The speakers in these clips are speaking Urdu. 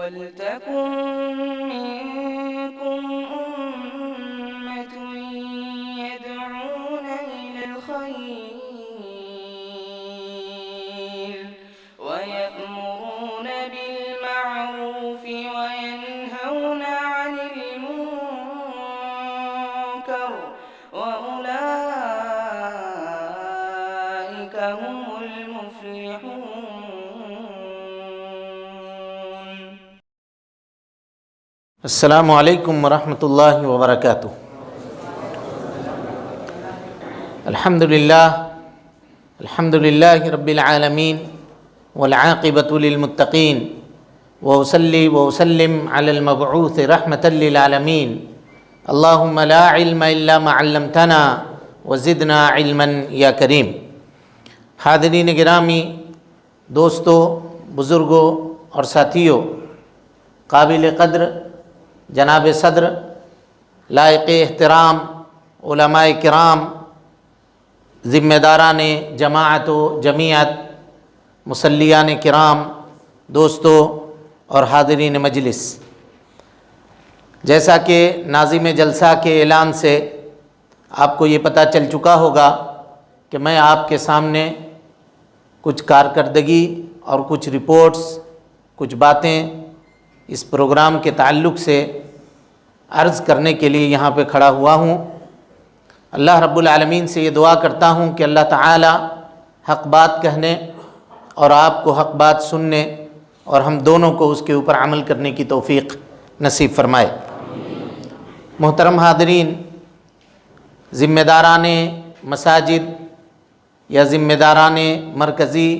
وَلْتَكُن مِّنكُمْ أُمَّةٌ يَدْعُونَ إِلَى الْخَيْرِ وَيَأْمُرُونَ بِالْمَعْرُوفِ وَيَنْهَوْنَ عَنِ الْمُنكَرِ وَأُولَٰئِكَ هُمُ الْمُفْلِحُونَ. السلام علیکم ورحمۃ اللہ وبرکاتہ. الحمد للہ رب العالمین والعاقبۃ للمتقین وأصلی وأسلم علی المبعوث رحمۃ للعالمین. اللہم لا علم الا ما علمتنا وزدنا علما یا کریم. حاضرین گرامی، دوستو، بزرگوں اور ساتھیوں، قابل قدر جناب صدر، لائق احترام علماء کرام، ذمہ داران جماعت و جمیعت، مصلیان کرام، دوستو اور حاضرین مجلس، جیسا کہ ناظم جلسہ کے اعلان سے آپ کو یہ پتہ چل چکا ہوگا کہ میں آپ کے سامنے کچھ کارکردگی اور کچھ رپورٹس، کچھ باتیں اس پروگرام کے تعلق سے عرض کرنے کے لیے یہاں پہ کھڑا ہوا ہوں. اللہ رب العالمین سے یہ دعا کرتا ہوں کہ اللہ تعالی حق بات کہنے اور آپ کو حق بات سننے اور ہم دونوں کو اس کے اوپر عمل کرنے کی توفیق نصیب فرمائے. محترم حاضرین، ذمہ داران مساجد یا ذمہ داران مرکزی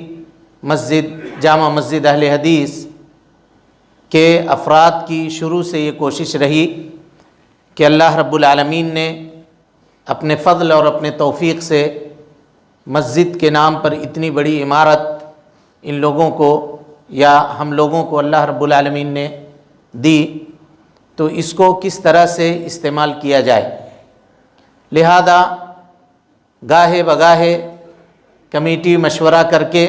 مسجد جامع مسجد اہل حدیث کہ افراد کی شروع سے یہ کوشش رہی کہ اللہ رب العالمین نے اپنے فضل اور اپنے توفیق سے مسجد کے نام پر اتنی بڑی عمارت ان لوگوں کو یا ہم لوگوں کو اللہ رب العالمین نے دی، تو اس کو کس طرح سے استعمال کیا جائے. لہذا گاہے بگاہے کمیٹی مشورہ کر کے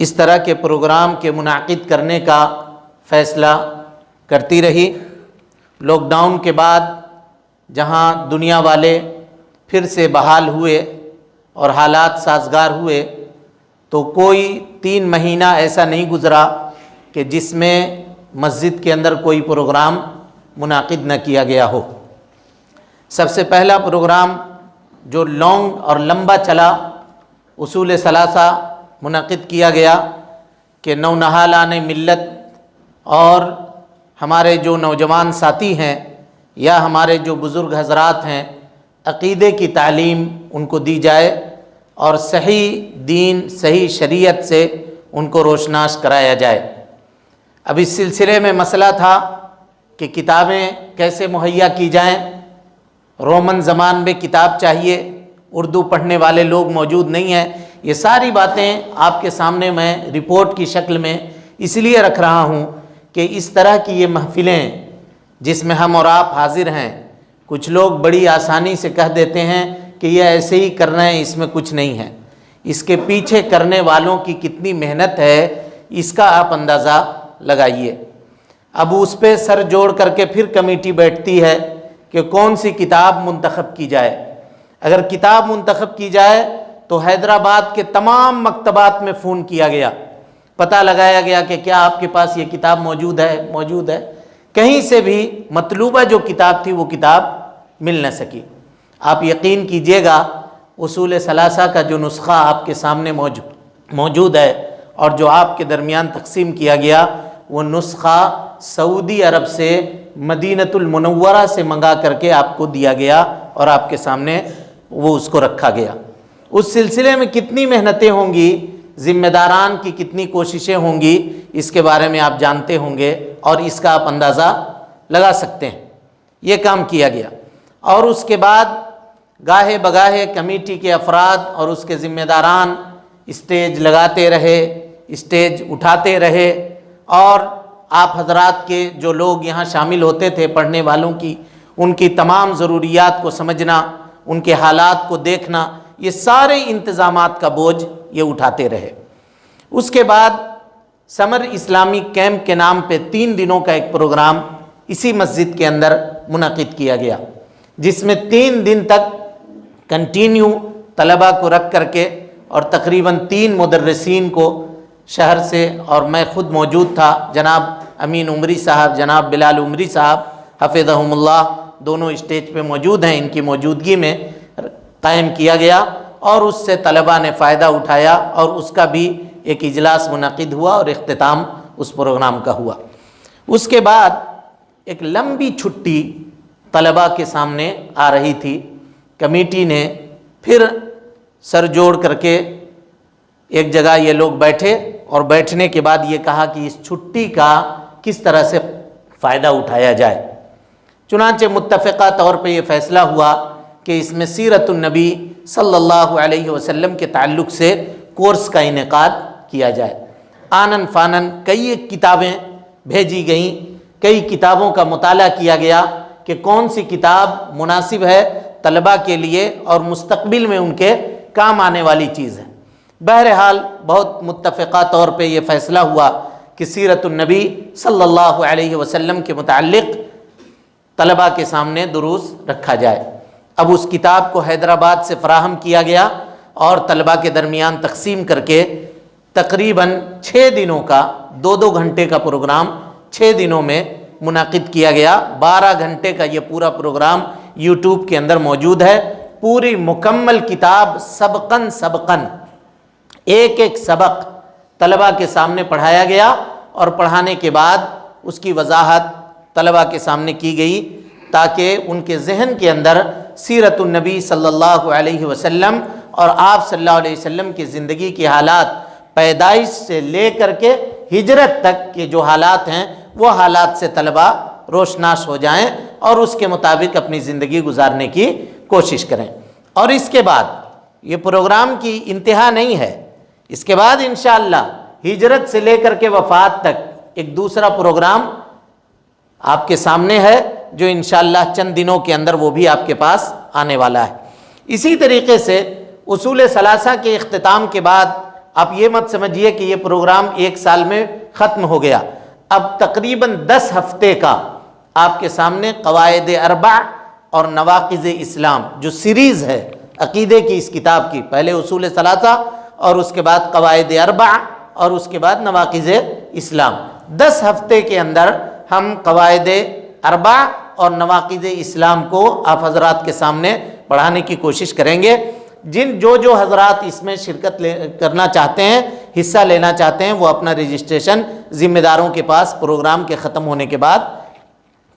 اس طرح کے پروگرام کے منعقد کرنے کا فیصلہ کرتی رہی. لاک ڈاؤن کے بعد جہاں دنیا والے پھر سے بحال ہوئے اور حالات سازگار ہوئے، تو کوئی 3 مہینہ ایسا نہیں گزرا کہ جس میں مسجد کے اندر کوئی پروگرام منعقد نہ کیا گیا ہو. سب سے پہلا پروگرام جو لانگ اور لمبا چلا، اصول ثلاثہ منعقد کیا گیا کہ نونہالان ملت اور ہمارے جو نوجوان ساتھی ہیں یا ہمارے جو بزرگ حضرات ہیں، عقیدے کی تعلیم ان کو دی جائے اور صحیح دین، صحیح شریعت سے ان کو روشناس کرایا جائے. اب اس سلسلے میں مسئلہ تھا کہ کتابیں کیسے مہیا کی جائیں. رومن زبان میں کتاب چاہیے، اردو پڑھنے والے لوگ موجود نہیں ہیں. یہ ساری باتیں آپ کے سامنے میں رپورٹ کی شکل میں اس لیے رکھ رہا ہوں کہ اس طرح کی یہ محفلیں جس میں ہم اور آپ حاضر ہیں، کچھ لوگ بڑی آسانی سے کہہ دیتے ہیں کہ یہ ایسے ہی کر رہے ہیں، اس میں کچھ نہیں ہے. اس کے پیچھے کرنے والوں کی کتنی محنت ہے اس کا آپ اندازہ لگائیے. اب اس پہ سر جوڑ کر کے پھر کمیٹی بیٹھتی ہے کہ کون سی کتاب منتخب کی جائے. اگر کتاب منتخب کی جائے تو حیدرآباد کے تمام مکتبات میں فون کیا گیا، پتہ لگایا گیا کہ کیا آپ کے پاس یہ کتاب موجود ہے. کہیں سے بھی مطلوبہ جو کتاب تھی وہ کتاب مل نہ سکی. آپ یقین کیجئے گا اصول ثلاثہ کا جو نسخہ آپ کے سامنے موجود ہے اور جو آپ کے درمیان تقسیم کیا گیا، وہ نسخہ سعودی عرب سے مدینۃ المنورہ سے منگا کر کے آپ کو دیا گیا اور آپ کے سامنے وہ اس کو رکھا گیا. اس سلسلے میں کتنی محنتیں ہوں گی، ذمہ داران کی کتنی کوششیں ہوں گی، اس کے بارے میں آپ جانتے ہوں گے اور اس کا آپ اندازہ لگا سکتے ہیں. یہ کام کیا گیا اور اس کے بعد گاہے بگاہے کمیٹی کے افراد اور اس کے ذمہ داران اسٹیج لگاتے رہے، اسٹیج اٹھاتے رہے اور آپ حضرات کے جو لوگ یہاں شامل ہوتے تھے پڑھنے والوں کی، ان کی تمام ضروریات کو سمجھنا، ان کے حالات کو دیکھنا، یہ سارے انتظامات کا بوجھ یہ اٹھاتے رہے. اس کے بعد سمر اسلامی کیمپ کے نام پہ 3 دنوں کا ایک پروگرام اسی مسجد کے اندر منعقد کیا گیا، جس میں 3 دن تک کنٹینیو طلباء کو رکھ کر کے اور تقریباً 3 مدرسین کو شہر سے، اور میں خود موجود تھا، جناب امین عمری صاحب، جناب بلال عمری صاحب حفظہم اللہ، دونوں اسٹیج پہ موجود ہیں، ان کی موجودگی میں قائم کیا گیا، اور اس سے طلباء نے فائدہ اٹھایا، اور اس کا بھی ایک اجلاس منعقد ہوا اور اختتام اس پروگرام کا ہوا۔ اس کے بعد ایک لمبی چھٹی طلباء کے سامنے آ رہی تھی، کمیٹی نے پھر سر جوڑ کر کے ایک جگہ یہ لوگ بیٹھے، اور بیٹھنے کے بعد یہ کہا کہ اس چھٹی کا کس طرح سے فائدہ اٹھایا جائے۔ چنانچہ متفقہ طور پہ یہ فیصلہ ہوا کہ اس میں سیرت النبی صلی اللہ علیہ وسلم کے تعلق سے کورس کا انعقاد کیا جائے۔ آنن فانن کئی ایک کتابیں بھیجی گئیں، کئی کتابوں کا مطالعہ کیا گیا کہ کون سی کتاب مناسب ہے طلباء کے لیے اور مستقبل میں ان کے کام آنے والی چیز ہے۔ بہرحال بہت متفقہ طور پہ یہ فیصلہ ہوا کہ سیرت النبی صلی اللہ علیہ وسلم کے متعلق طلباء کے سامنے دروس رکھا جائے۔ اب اس کتاب کو حیدرآباد سے فراہم کیا گیا اور طلباء کے درمیان تقسیم کر کے تقریباً 6 دنوں کا 2 گھنٹے کا پروگرام 6 دنوں میں منعقد کیا گیا۔ 12 گھنٹے کا یہ پورا پروگرام یوٹیوب کے اندر موجود ہے۔ پوری مکمل کتاب سبقاً ایک ایک سبق طلباء کے سامنے پڑھایا گیا، اور پڑھانے کے بعد اس کی وضاحت طلباء کے سامنے کی گئی تاکہ ان کے ذہن کے اندر سیرت النبی صلی اللہ علیہ وسلم اور آپ صلی اللہ علیہ وسلم کی زندگی کے حالات، پیدائش سے لے کر کے ہجرت تک کے جو حالات ہیں وہ حالات سے طلباء روشناس ہو جائیں اور اس کے مطابق اپنی زندگی گزارنے کی کوشش کریں۔ اور اس کے بعد یہ پروگرام کی انتہا نہیں ہے، اس کے بعد انشاءاللہ ہجرت سے لے کر کے وفات تک ایک دوسرا پروگرام آپ کے سامنے ہے جو انشاءاللہ چند دنوں کے اندر وہ بھی آپ کے پاس آنے والا ہے۔ اسی طریقے سے اصول ثلاثہ کے اختتام کے بعد آپ یہ مت سمجھیے کہ یہ پروگرام 1 سال میں ختم ہو گیا، اب تقریباً 10 ہفتے کا آپ کے سامنے قواعد اربع اور نواقض اسلام جو سیریز ہے عقیدے کی اس کتاب کی، پہلے اصول ثلاثہ اور اس کے بعد قواعد اربع اور اس کے بعد نواقض اسلام، 10 ہفتے کے اندر ہم قواعد اربع اور نواقض اسلام کو آپ حضرات کے سامنے پڑھانے کی کوشش کریں گے۔ جو حضرات اس میں شرکت کرنا چاہتے ہیں، حصہ لینا چاہتے ہیں، وہ اپنا رجسٹریشن ذمہ داروں کے پاس پروگرام کے ختم ہونے کے بعد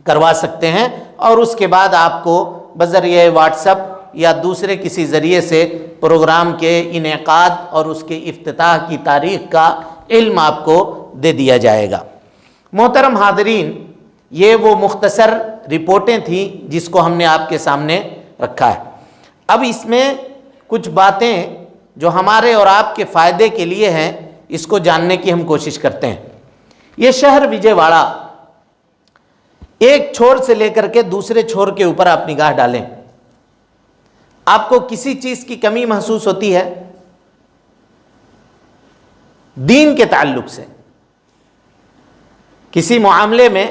کروا سکتے ہیں، اور اس کے بعد آپ کو بذریعہ واٹس ایپ یا دوسرے کسی ذریعے سے پروگرام کے انعقاد اور اس کے افتتاح کی تاریخ کا علم آپ کو دے دیا جائے گا۔ محترم حاضرین، یہ وہ مختصر رپورٹیں تھیں جس کو ہم نے آپ کے سامنے رکھا ہے۔ اب اس میں کچھ باتیں جو ہمارے اور آپ کے فائدے کے لیے ہیں، اس کو جاننے کی ہم کوشش کرتے ہیں۔ یہ شہر وجے واڑہ، ایک چھور سے لے کر کے دوسرے چھور کے اوپر آپ نگاہ ڈالیں، آپ کو کسی چیز کی کمی محسوس ہوتی ہے؟ دین کے تعلق سے کسی معاملے میں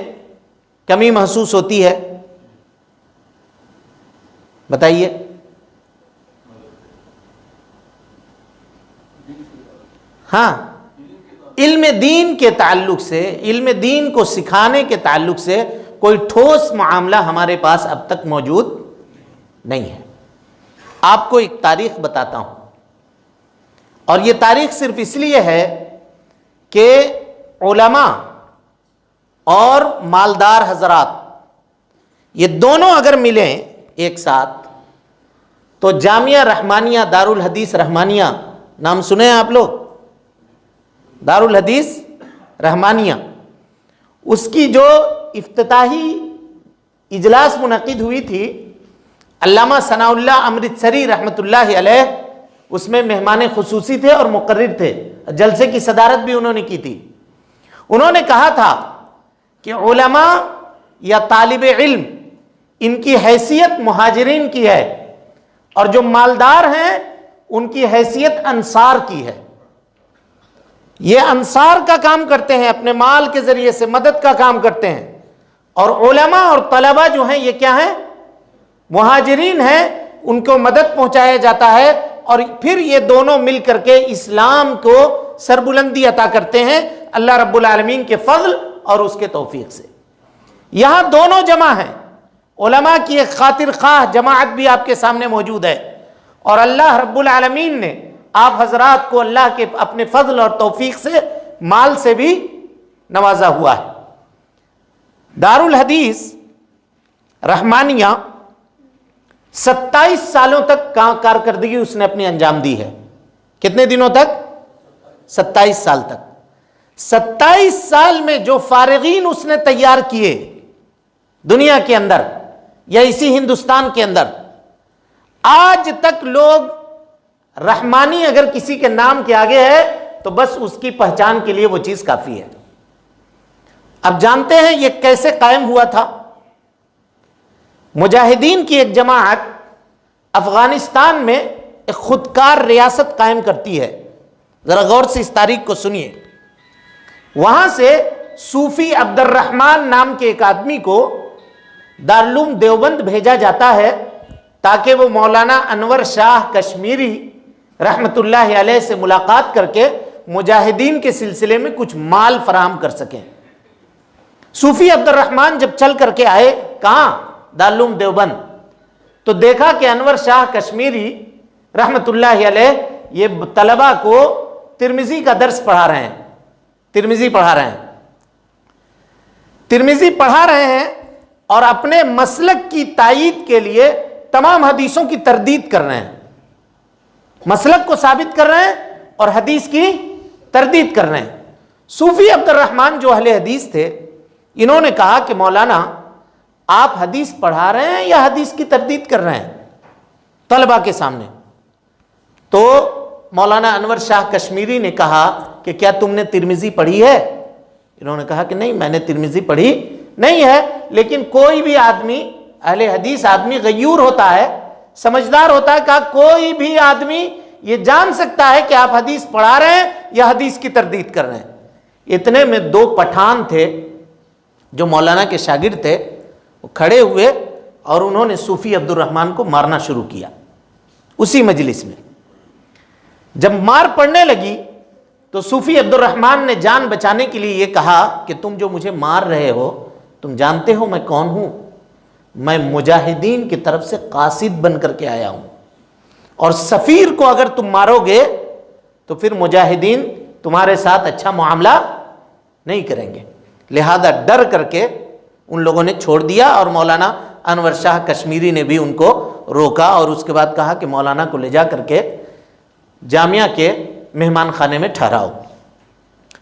کمی محسوس ہوتی ہے؟ بتائیے۔ ہاں، علم دین کے تعلق سے، علم دین کو سکھانے کے تعلق سے کوئی ٹھوس معاملہ ہمارے پاس اب تک موجود نہیں ہے۔ آپ کو ایک تاریخ بتاتا ہوں، اور یہ تاریخ صرف اس لیے ہے کہ علماء اور مالدار حضرات یہ دونوں اگر ملیں ایک ساتھ تو جامعہ رحمانیہ، دارالحدیث رحمانیہ، نام سنے ہیں آپ لوگ؟ دارالحدیث رحمانیہ، اس کی جو افتتاحی اجلاس منعقد ہوئی تھی، علامہ ثناء اللہ امرتسری رحمۃ اللہ علیہ اس میں مہمان خصوصی تھے اور مقرر تھے، جلسے کی صدارت بھی انہوں نے کی تھی۔ انہوں نے کہا تھا کہ علماء یا طالب علم ان کی حیثیت مہاجرین کی ہے، اور جو مالدار ہیں ان کی حیثیت انصار کی ہے۔ یہ انصار کا کام کرتے ہیں، اپنے مال کے ذریعے سے مدد کا کام کرتے ہیں، اور علماء اور طلبہ جو ہیں یہ کیا ہیں؟ مہاجرین ہیں، ان کو مدد پہنچایا جاتا ہے، اور پھر یہ دونوں مل کر کے اسلام کو سربلندی عطا کرتے ہیں اللہ رب العالمین کے فضل اور اس کے توفیق سے۔ یہاں دونوں جمع ہیں، علماء کی ایک خاطر خواہ جماعت بھی آپ کے سامنے موجود ہے، اور اللہ رب العالمین نے آپ حضرات کو اللہ کے اپنے فضل اور توفیق سے مال سے بھی نوازا ہوا ہے۔ دارالحدیث رحمانیہ 27 سالوں تک کارکردگی اس نے اپنی انجام دی ہے۔ کتنے دنوں تک؟ 27 سال تک۔ 27 سال میں جو فارغین اس نے تیار کیے دنیا کے اندر یا اسی ہندوستان کے اندر، آج تک لوگ رحمانی اگر کسی کے نام کے آگے ہے تو بس اس کی پہچان کے لیے وہ چیز کافی ہے۔ اب جانتے ہیں یہ کیسے قائم ہوا تھا؟ مجاہدین کی ایک جماعت افغانستان میں ایک خودکار ریاست قائم کرتی ہے، ذرا غور سے اس تاریخ کو سنیے۔ وہاں سے صوفی عبد الرحمن نام کے ایک آدمی کو دارالعلوم دیوبند بھیجا جاتا ہے تاکہ وہ مولانا انور شاہ کشمیری رحمت اللہ علیہ سے ملاقات کر کے مجاہدین کے سلسلے میں کچھ مال فراہم کر سکیں۔ صوفی عبد الرحمن جب چل کر کے آئے کہاں؟ دارالعلوم دیوبند، تو دیکھا کہ انور شاہ کشمیری رحمت اللہ علیہ یہ طلبہ کو ترمذی کا درس پڑھا رہے ہیں، ترمذی پڑھا رہے ہیں اور اپنے مسلک کی تائید کے لیے تمام حدیثوں کی تردید کر رہے ہیں، مسلک کو ثابت کر رہے ہیں اور حدیث کی تردید کر رہے ہیں۔ صوفی عبد الرحمن جو اہل حدیث تھے، انہوں نے کہا کہ مولانا آپ حدیث پڑھا رہے ہیں یا حدیث کی تردید کر رہے ہیں طلبہ کے سامنے؟ تو مولانا انور شاہ کشمیری نے کہا کہ کیا تم نے ترمذی پڑھی ہے؟ انہوں نے کہا کہ نہیں، میں نے ترمذی پڑھی نہیں ہے، لیکن کوئی بھی آدمی اہل حدیث آدمی غیور ہوتا ہے، سمجھدار ہوتا ہے، کہا کوئی بھی آدمی یہ جان سکتا ہے کہ آپ حدیث پڑھا رہے ہیں یا حدیث کی تردید کر رہے ہیں۔ اتنے میں دو پٹھان تھے جو مولانا کے شاگرد تھے، وہ کھڑے ہوئے اور انہوں نے صوفی عبد الرحمن کو مارنا شروع کیا اسی مجلس میں۔ جب مار پڑنے لگی تو صوفی عبد الرحمن نے جان بچانے کے لیے یہ کہا کہ تم جو مجھے مار رہے ہو، تم جانتے ہو میں کون ہوں؟ میں مجاہدین کی طرف سے قاصد بن کر کے آیا ہوں، اور سفیر کو اگر تم مارو گے تو پھر مجاہدین تمہارے ساتھ اچھا معاملہ نہیں کریں گے، لہذا ڈر کر کے ان لوگوں نے چھوڑ دیا، اور مولانا انور شاہ کشمیری نے بھی ان کو روکا اور اس کے بعد کہا کہ مولانا کو لے جا کر کے جامعہ کے مہمان خانے میں ٹھہراؤ۔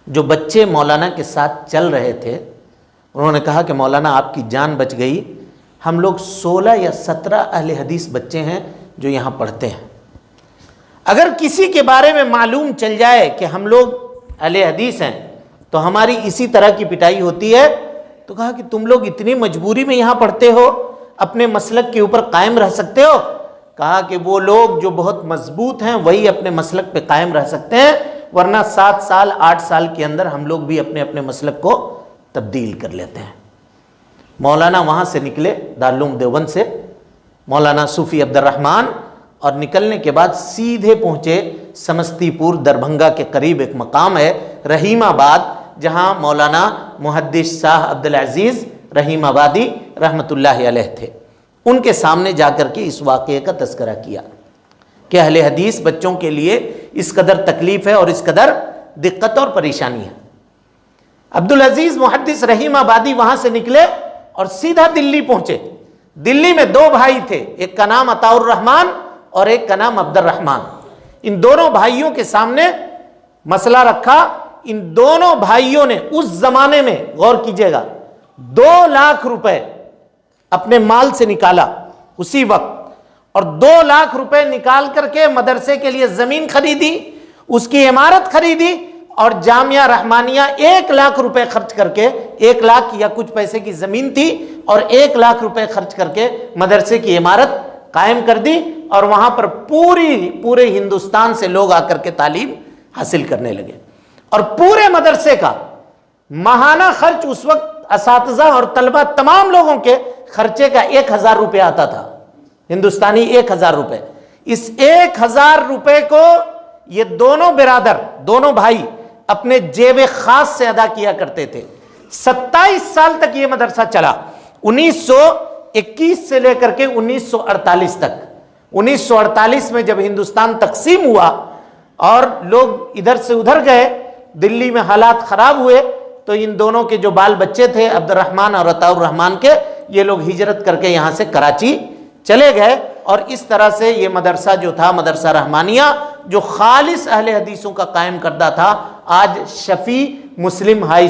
جو بچے مولانا کے ساتھ چل رہے تھے انہوں نے کہا کہ مولانا آپ کی جان بچ گئی، ہم لوگ 16 یا 17 اہل حدیث بچے ہیں جو یہاں پڑھتے ہیں، اگر کسی کے بارے میں معلوم چل جائے کہ ہم لوگ اہل حدیث ہیں تو ہماری اسی طرح کی پٹائی ہوتی ہے۔ تو کہا کہ تم لوگ اتنی مجبوری میں یہاں پڑھتے ہو، اپنے مسلک کے اوپر قائم رہ سکتے ہو؟ کہا کہ وہ لوگ جو بہت مضبوط ہیں وہی اپنے مسلک پہ قائم رہ سکتے ہیں، ورنہ 7 سال 8 سال کے اندر ہم لوگ بھی اپنے اپنے مسلک کو تبدیل کر لیتے ہیں۔ مولانا وہاں سے نکلے دارالعلوم دیوبند سے، مولانا صوفی عبد الرحمن، اور نکلنے کے بعد سیدھے پہنچے سمستی پور دربھنگا کے قریب ایک مقام ہے رحیم آباد، جہاں مولانا محدث شاہ عبد العزیز رحیم آبادی رحمت اللہ علیہ تھے۔ ان کے سامنے جا کر کے اس واقعے کا تذکرہ کیا کہ اہل حدیث بچوں کے لیے اس قدر تکلیف ہے اور اس قدر دقت اور پریشانی ہے۔ عبد العزیز محدث رحیم آبادی وہاں سے نکلے اور سیدھا دلی پہنچے۔ دلی میں 2 بھائی تھے، ایک کا نام عطاء الرحمن اور ایک کا نام عبد الرحمن۔ ان دونوں بھائیوں کے سامنے مسئلہ رکھا۔ ان دونوں بھائیوں نے اس زمانے میں، غور کیجئے گا، 2 لاکھ روپے اپنے مال سے نکالا اسی وقت، اور 2 لاکھ روپے نکال کر کے مدرسے کے لیے زمین خریدی، اس کی عمارت خریدی، اور جامعہ رحمانیہ 1 لاکھ روپے خرچ کر کے، 1 لاکھ یا کچھ پیسے کی زمین تھی اور 1 لاکھ روپے خرچ کر کے مدرسے کی عمارت قائم کر دی، اور وہاں پر پورے ہندوستان سے لوگ آ کر کے تعلیم حاصل کرنے لگے۔ اور پورے مدرسے کا ماہانہ خرچ اس وقت اساتذہ اور طلبہ تمام لوگوں کے خرچے کا 1000 روپے آتا تھا، ہندوستانی 1000 روپے۔ اس 1000 روپے کو یہ دونوں برادر، دونوں بھائی اپنے جیب خاص سے ادا کیا کرتے تھے۔ 27 سال تک یہ مدرسہ چلا، 1921 سے لے کر کے 1948 تک۔ 1948 میں جب ہندوستان تقسیم ہوا اور لوگ ادھر سے ادھر گئے، دلی میں حالات خراب ہوئے، تو ان دونوں کے جو بال بچے تھے عبد الرحمن اور عطاء الرحمن کے، یہ لوگ ہجرت کر کے یہاں سے کراچی چلے گئے، اور اس طرح سے یہ مدرسہ جو تھا، مدرسہ رحمانیہ، جو خالص اہل حدیثوں کا قائم کردہ تھا، آج شفیع مسلم ہائی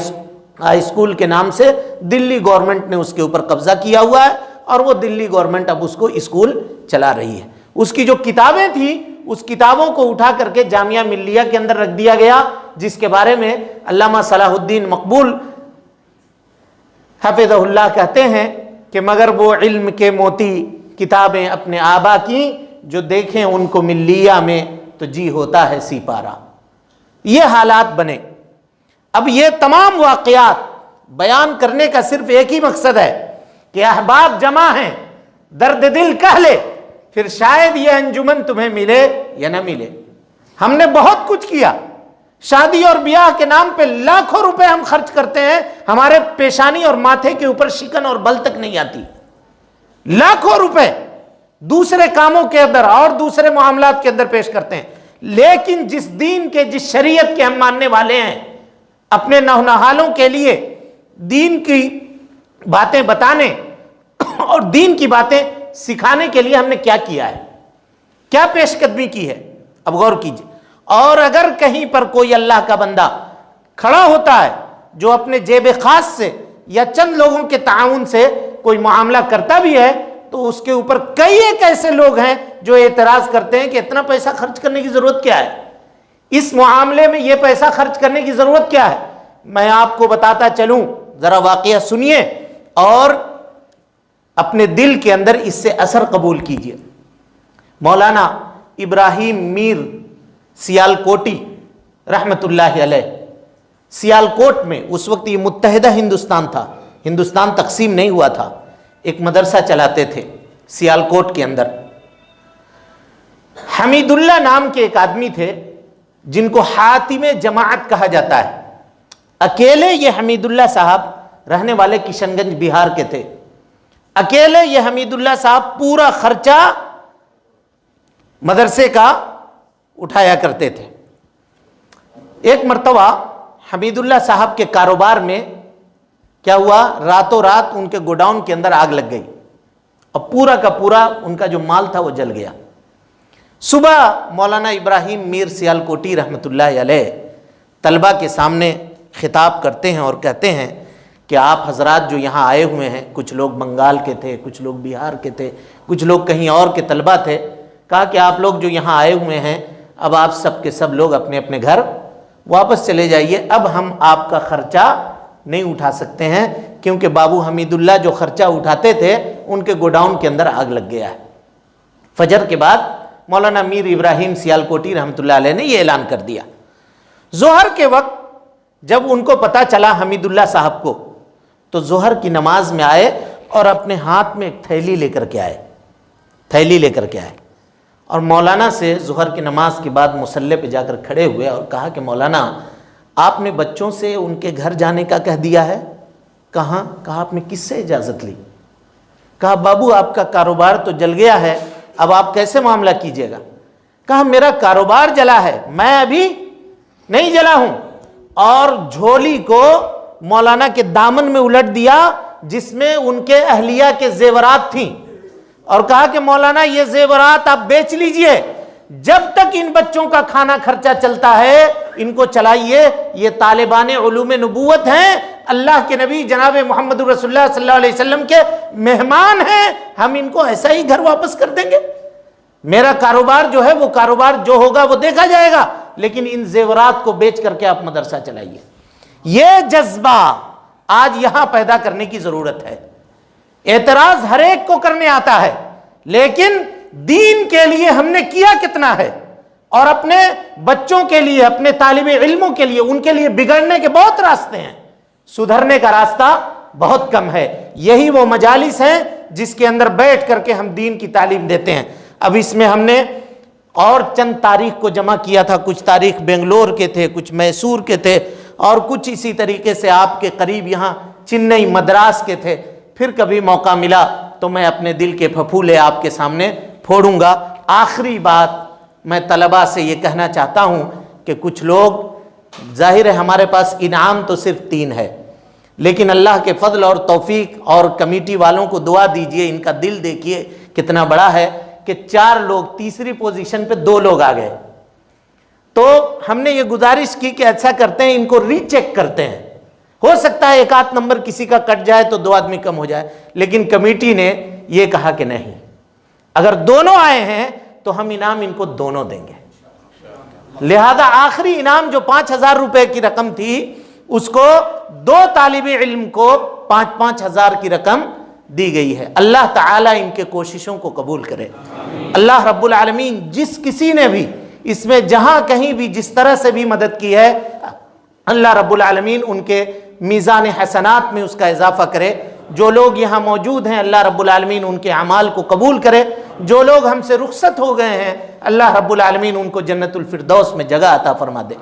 اسکول کے نام سے دلی گورنمنٹ نے اس کے اوپر قبضہ کیا ہوا ہے، اور وہ دلی گورنمنٹ اب اس کو اسکول چلا رہی ہے۔ اس کی جو کتابیں تھیں، اس کتابوں کو اٹھا کر کے جامعہ ملیہ کے اندر رکھ دیا گیا، جس کے بارے میں علامہ صلاح الدین مقبول حفظہ اللہ کہتے ہیں کہ مگر وہ علم کے موتی کتابیں اپنے آبا کی، جو دیکھیں ان کو ملیہ میں تو جی ہوتا ہے سی پارا۔ یہ حالات بنے۔ اب یہ تمام واقعات بیان کرنے کا صرف ایک ہی مقصد ہے کہ احباب جمع ہیں، درد دل کہہ لے، پھر شاید یہ انجمن تمہیں ملے یا نہ ملے۔ ہم نے بہت کچھ کیا، شادی اور بیاہ کے نام پہ لاکھوں روپے ہم خرچ کرتے ہیں، ہمارے پیشانی اور ماتھے کے اوپر شکن اور بل تک نہیں آتی۔ لاکھوں روپے دوسرے کاموں کے اندر اور دوسرے معاملات کے اندر پیش کرتے ہیں، لیکن جس دین کے، جس شریعت کے ہم ماننے والے ہیں، اپنے نونہالوں کے لیے دین کی باتیں بتانے اور دین کی باتیں سکھانے کے لیے ہم نے کیا کیا ہے، کیا پیش قدمی کی ہے، اب غور کیجئے۔ اور اگر کہیں پر کوئی اللہ کا بندہ کھڑا ہوتا ہے جو اپنے جیب خاص سے یا چند لوگوں کے تعاون سے کوئی معاملہ کرتا بھی ہے، تو اس کے اوپر کئی ایک ایسے لوگ ہیں جو اعتراض کرتے ہیں کہ اتنا پیسہ خرچ کرنے کی ضرورت کیا ہے، اس معاملے میں یہ پیسہ خرچ کرنے کی ضرورت کیا ہے۔ میں آپ کو بتاتا چلوں، ذرا واقعہ سنیے اور اپنے دل کے اندر اس سے اثر قبول کیجئے۔ مولانا ابراہیم میر سیالکوٹی رحمت اللہ علیہ، سیالکوٹ میں، اس وقت یہ متحدہ ہندوستان تھا، ہندوستان تقسیم نہیں ہوا تھا، ایک مدرسہ چلاتے تھے سیالکوٹ کے اندر۔ حمید اللہ نام کے ایک آدمی تھے جن کو حاتم جماعت کہا جاتا ہے۔ اکیلے یہ حمید اللہ صاحب رہنے والے کشن گنج بہار کے تھے، اکیلے یہ حمید اللہ صاحب پورا خرچہ مدرسے کا اٹھایا کرتے تھے۔ ایک مرتبہ حمید اللہ صاحب کے کاروبار میں کیا ہوا، راتوں رات ان کے گوڈاؤن کے اندر آگ لگ گئی اور پورا کا پورا ان کا جو مال تھا وہ جل گیا۔ صبح مولانا ابراہیم میر سیالکوٹی رحمت اللہ علیہ طلبہ کے سامنے خطاب کرتے ہیں اور کہتے ہیں کہ آپ حضرات جو یہاں آئے ہوئے ہیں، کچھ لوگ بنگال کے تھے، کچھ لوگ بہار کے تھے، کچھ لوگ کہیں اور کے طلبہ تھے، کہا کہ آپ لوگ جو یہاں آئے ہوئے ہیں، اب آپ سب کے سب لوگ اپنے اپنے گھر واپس چلے جائیے، اب ہم آپ کا خرچہ نہیں اٹھا سکتے ہیں، کیونکہ بابو حمید اللہ جو خرچہ اٹھاتے تھے ان کے گوڈاؤن کے اندر آگ لگ گیا ہے۔ فجر کے بعد مولانا میر ابراہیم سیالکوٹی رحمت اللہ علیہ نے یہ اعلان کر دیا۔ ظہر کے وقت جب ان کو پتا چلا حمید اللہ صاحب کو، تو ظہر کی نماز میں آئے اور اپنے ہاتھ میں ایک تھیلی لے کر کے آئے، اور مولانا سے ظہر کی نماز کے بعد مصلی پہ جا کر کھڑے ہوئے اور کہا کہ مولانا آپ نے بچوں سے ان کے گھر جانے کا کہہ دیا ہے؟ کہا آپ نے کس سے اجازت لی؟ کہا بابو آپ کا کاروبار تو جل گیا ہے، اب آپ کیسے معاملہ کیجئے گا؟ کہا میرا کاروبار جلا ہے، میں ابھی نہیں جلا ہوں، اور جھولی کو مولانا کے دامن میں الٹ دیا جس میں ان کے اہلیہ کے زیورات تھیں، اور کہا کہ مولانا یہ زیورات آپ بیچ لیجئے، جب تک ان بچوں کا کھانا خرچہ چلتا ہے ان کو چلائیے، یہ طالبان علوم نبوت ہیں، اللہ کے نبی جناب محمد رسول اللہ صلی اللہ علیہ وسلم کے مہمان ہیں، ہم ان کو ایسا ہی گھر واپس کر دیں گے؟ میرا کاروبار جو ہے وہ کاروبار جو ہوگا وہ دیکھا جائے گا، لیکن ان زیورات کو بیچ کر کے آپ مدرسہ چلائیے۔ یہ جذبہ آج یہاں پیدا کرنے کی ضرورت ہے۔ اعتراض ہر ایک کو کرنے آتا ہے، لیکن دین کے لیے ہم نے کیا کتنا ہے؟ اور اپنے بچوں کے لیے، اپنے طالب علموں کے لیے، ان کے لیے بگڑنے کے بہت راستے ہیں، سدھرنے کا راستہ بہت کم ہے۔ یہی وہ مجالس ہیں جس کے اندر بیٹھ کر کے ہم دین کی تعلیم دیتے ہیں۔ اب اس میں ہم نے اور چند تاریخ کو جمع کیا تھا، کچھ تاریخ بنگلور کے تھے، کچھ میسور کے تھے، اور کچھ اسی طریقے سے آپ کے قریب یہاں چنئی مدراس کے تھے۔ پھر کبھی موقع ملا تو میں اپنے دل کے پھپھولے آپ کے سامنے پھوڑوں گا۔ آخری بات میں طلباء سے یہ کہنا چاہتا ہوں کہ کچھ لوگ، ظاہر ہے ہمارے پاس انعام تو صرف 3 ہے، لیکن اللہ کے فضل اور توفیق، اور کمیٹی والوں کو دعا دیجئے، ان کا دل دیکھیے کتنا بڑا ہے کہ 4 لوگ، تیسری پوزیشن پہ 2 لوگ آ گئے۔ تو ہم نے یہ گزارش کی کہ ایسا کرتے ہیں، ان کو ری چیک کرتے ہیں، ہو سکتا ہے 1 آدھ نمبر کسی کا کٹ جائے تو 2 آدمی کم ہو جائے، لیکن کمیٹی نے یہ کہا کہ نہیں، اگر دونوں آئے ہیں تو ہم انعام ان کو دونوں دیں گے۔ لہذا آخری انعام جو 5,000 روپے کی رقم تھی، اس کو 2 طالب علم کو 5-5 ہزار کی رقم دی گئی ہے۔ اللہ تعالیٰ ان کے کوششوں کو قبول کرے۔ اللہ رب العالمین جس کسی نے بھی اس میں جہاں کہیں بھی جس طرح سے بھی مدد کی ہے، اللہ رب العالمین ان کے میزان حسنات میں اس کا اضافہ کرے۔ جو لوگ یہاں موجود ہیں، اللہ رب العالمین ان کے اعمال کو قبول کرے۔ جو لوگ ہم سے رخصت ہو گئے ہیں، اللہ رب العالمین ان کو جنت الفردوس میں جگہ عطا فرما دے۔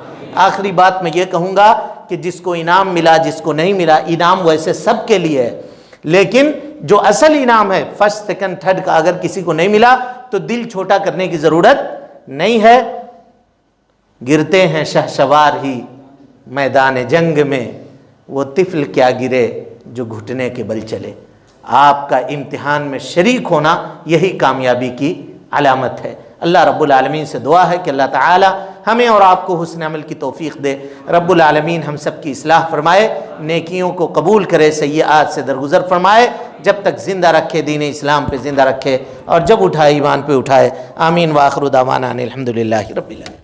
آخری بات میں یہ کہوں گا کہ جس کو انعام ملا، جس کو نہیں ملا، انعام ویسے سب کے لیے ہے، لیکن جو اصل انعام ہے، فرسٹ سیکنڈ تھرڈ کا اگر کسی کو نہیں ملا تو دل چھوٹا کرنے کی ضرورت نہیں ہے۔ گرتے ہیں شہسوار ہی میدان جنگ میں، وہ طفل کیا گرے جو گھٹنے کے بل چلے۔ آپ کا امتحان میں شریک ہونا یہی کامیابی کی علامت ہے۔ اللہ رب العالمین سے دعا ہے کہ اللہ تعالی ہمیں اور آپ کو حسن عمل کی توفیق دے۔ رب العالمین ہم سب کی اصلاح فرمائے، نیکیوں کو قبول کرے، سیئات سے درگزر فرمائے، جب تک زندہ رکھے دین اسلام پہ زندہ رکھے، اور جب اٹھائے ایمان پہ اٹھائے۔ آمین۔ وآخر دعوانا ان الحمدللہ رب العالمین۔